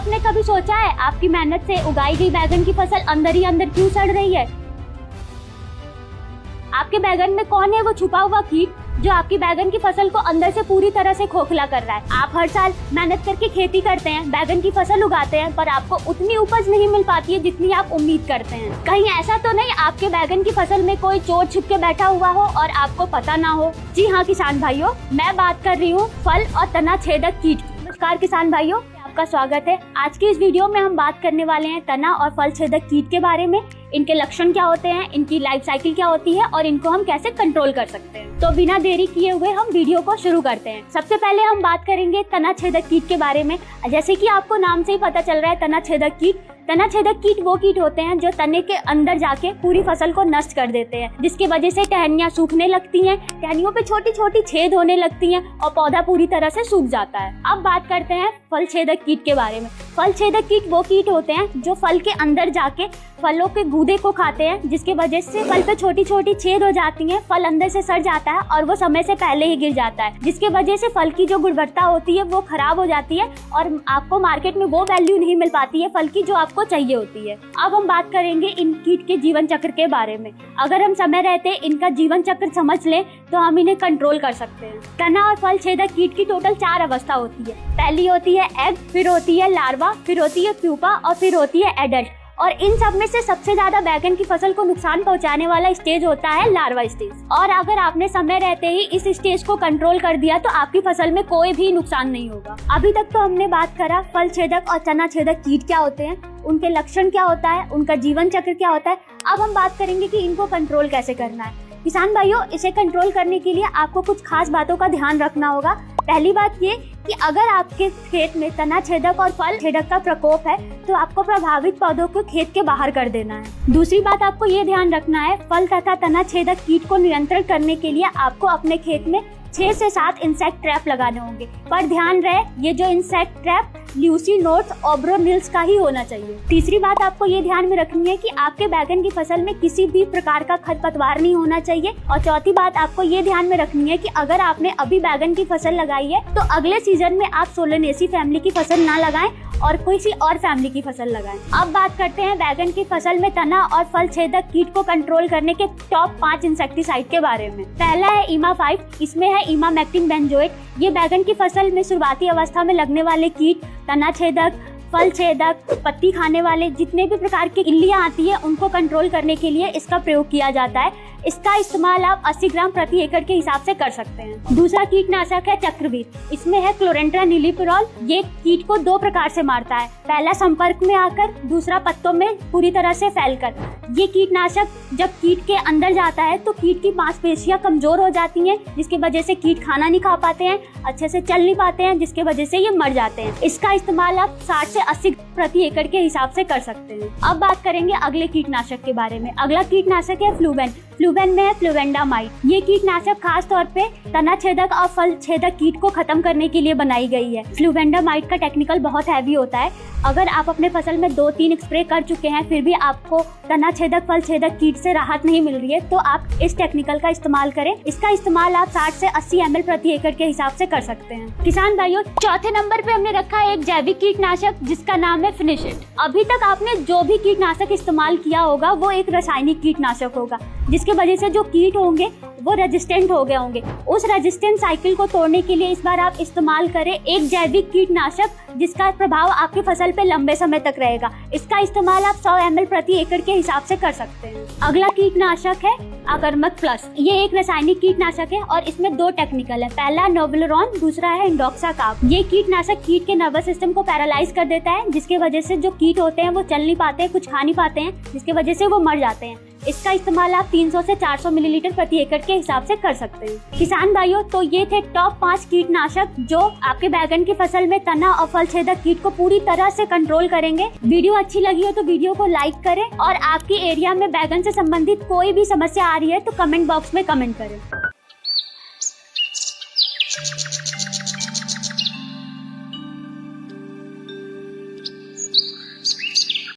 आपने कभी सोचा है आपकी मेहनत से उगाई गई बैगन की फसल अंदर ही अंदर क्यों सड़ रही है? आपके बैगन में कौन है वो छुपा हुआ कीट जो आपकी बैगन की फसल को अंदर से पूरी तरह से खोखला कर रहा है? आप हर साल मेहनत करके खेती करते हैं, बैगन की फसल उगाते हैं, पर आपको उतनी उपज नहीं मिल पाती है जितनी आप उम्मीद करते हैं। कहीं ऐसा तो नहीं आपके बैगन की फसल में कोई चोर छिप के बैठा हुआ हो और आपको पता ना हो? जी हाँ किसान भाइयों, मैं बात कर रही हूँ फल और तना छेदक कीट की। नमस्कार किसान भाइयों, आपका स्वागत है। आज की इस वीडियो में हम बात करने वाले हैं तना और फल छेदक कीट के बारे में। इनके लक्षण क्या होते हैं, इनकी लाइफ साइकिल क्या होती है और इनको हम कैसे कंट्रोल कर सकते हैं। तो बिना देरी किए हुए हम वीडियो को शुरू करते हैं। सबसे पहले हम बात करेंगे तना छेदक कीट के बारे में। जैसे कि आपको नाम से ही पता चल रहा है, तना छेदक कीट। तना छेदक कीट वो कीट होते हैं जो तने के अंदर जाके पूरी फसल को नष्ट कर देते हैं, जिसकी वजह से टहनियाँ सूखने लगती हैं, टहनियों पे छोटी छोटी छेद होने लगती हैं और पौधा पूरी तरह से सूख जाता है। अब बात करते हैं फल छेदक कीट के बारे में। फल छेदक कीट वो कीट होते हैं जो फल के अंदर जाके फलों के गूदे को खाते हैं, जिसकी वजह से फल पे छोटी छोटी छेद हो जाती हैं, फल अंदर से सड़ जाता है और वो समय से पहले ही गिर जाता है, जिसकी वजह से फल की जो गुणवत्ता होती है वो खराब हो जाती है और आपको मार्केट में वो वैल्यू नहीं मिल पाती है फल की जो आपको चाहिए होती है। अब हम बात करेंगे इन कीट के जीवन चक्र के बारे में। अगर हम समय रहते इनका जीवन चक्र समझ लें तो हम इन्हें कंट्रोल कर सकते हैं। तना और फल छेदक कीट की टोटल 4 अवस्था होती है। पहली होती है एग, फिर होती है लार्वा, फिर होती है प्यूपा और फिर होती है एडल्ट। और इन सब में से सबसे ज्यादा बैगन की फसल को नुकसान पहुंचाने वाला स्टेज होता है लार्वा स्टेज। और अगर आपने समय रहते ही इस स्टेज को कंट्रोल कर दिया तो आपकी फसल में कोई भी नुकसान नहीं होगा। अभी तक तो हमने बात करा फल छेदक और तना छेदक कीट क्या होते हैं, उनके लक्षण क्या होता है, उनका जीवन चक्र क्या होता है। अब हम बात करेंगे कि इनको कंट्रोल कैसे करना है। किसान भाइयों, इसे कंट्रोल करने के लिए आपको कुछ खास बातों का ध्यान रखना होगा। पहली बात ये कि अगर आपके खेत में तना छेदक और फल छेदक का प्रकोप है तो आपको प्रभावित पौधों को खेत के बाहर कर देना है। दूसरी बात आपको ये ध्यान रखना है, फल तथा तना छेदक कीट को नियंत्रण करने के लिए आपको अपने खेत में 6 से 7 इंसेक्ट ट्रैप लगाने होंगे। पर ध्यान रहे, ये जो इंसेक्ट ट्रैप ल्यूसिनोड्स ऑब्रोनिल्स का ही होना चाहिए। तीसरी बात आपको ये ध्यान में रखनी है कि आपके बैगन की फसल में किसी भी प्रकार का खरपतवार नहीं होना चाहिए। और चौथी बात आपको ये ध्यान में रखनी है कि अगर आपने अभी बैगन की फसल लगाई है तो अगले सीजन में आप सोलेनेसी फैमिली की फसल ना लगाएं और किसी और फैमिली की फसल लगाएं। अब बात करते हैं बैगन की फसल में तना और फल छेदक कीट को कंट्रोल करने के टॉप 5 इंसेक्टिसाइड के बारे में। पहला है इमा-5, इसमें है इमामेक्टिन बेंजोएट। ये बैगन की फसल में शुरुआती अवस्था में लगने वाले कीट, तना छेदक, फल छेदक, पत्ती खाने वाले जितने भी प्रकार की इल्लियां आती है उनको कंट्रोल करने के लिए इसका प्रयोग किया जाता है। इसका इस्तेमाल आप 80 ग्राम प्रति एकड़ के हिसाब से कर सकते हैं। दूसरा कीटनाशक है चक्रवीर। इसमें है क्लोरेंट्रा नीलिपिरोल। ये कीट को 2 प्रकार से मारता है, पहला संपर्क में आकर, दूसरा पत्तों में पूरी तरह से फैलकर। ये कीटनाशक जब कीट के अंदर जाता है तो कीट की मांसपेशियां कमजोर हो जाती हैं, जिसकी वजह से कीट खाना नहीं खा पाते हैं, अच्छे से चल नहीं पाते हैं, जिसकी वजह से ये मर जाते हैं। इसका इस्तेमाल आप 60 से 80 प्रति एकड़ के हिसाब से कर सकते हैं। अब बात करेंगे अगले कीटनाशक के बारे में। अगला कीटनाशक है फ्लूवेन। फ्लूवेन में है फ्लुवेंडामाइड। ये कीटनाशक खास तौर पे तना छेदक और फल छेदक कीट को खत्म करने के लिए बनाई गई है। फ्लुवेंडामाइड का टेक्निकल बहुत हैवी होता है। अगर आप अपने फसल में 2-3 स्प्रे कर चुके हैं फिर भी आपको तना छेदक फल छेदक कीट से राहत नहीं मिल रही है तो आप इस टेक्निकल का इस्तेमाल करें। इसका इस्तेमाल आप 60 से 80 ml प्रति एकड़ के हिसाब से कर सकते हैं। किसान भाइयों, चौथे नंबर पे हमने रखा है एक जैविक कीटनाशक जिसका नाम है फिनिशिट। अभी तक आपने जो भी कीटनाशक इस्तेमाल किया होगा वो एक रासायनिक कीटनाशक होगा, जिसकी वजह से जो कीट होंगे वो रेजिस्टेंट हो गए होंगे। उस रेजिस्टेंट साइकिल को तोड़ने के लिए इस बार आप इस्तेमाल करें एक जैविक कीटनाशक जिसका प्रभाव आपकी फसल पे लंबे समय तक रहेगा। इसका इस्तेमाल आप 100 ml प्रति एकड़ के हिसाब से कर सकते हैं। अगला कीटनाशक है आकर्मक प्लस। ये एक रासायनिक कीटनाशक है और इसमें 2 टेक्निकल है, पहला नोबिलुरॉन, दूसरा है इंडोक्साकाप। ये कीटनाशक कीट के नर्वस सिस्टम को पैरालाइज कर देता है, जिसकी वजह से जो कीट होते हैं वो चल नहीं पाते हैं, कुछ खा नहीं पाते हैं, जिसकी वजह से वो मर जाते हैं। इसका इस्तेमाल आप 300 से 400 मिलीलीटर प्रति एकड़ के हिसाब से कर सकते हैं। किसान भाइयों, तो ये थे टॉप 5 कीटनाशक जो आपके बैगन की फसल में तना और फल छेदक कीट को पूरी तरह से कंट्रोल करेंगे। वीडियो अच्छी लगी हो तो वीडियो को लाइक करें और आपकी एरिया में बैगन से संबंधित कोई भी समस्या आ रही है तो कमेंट बॉक्स में कमेंट करें।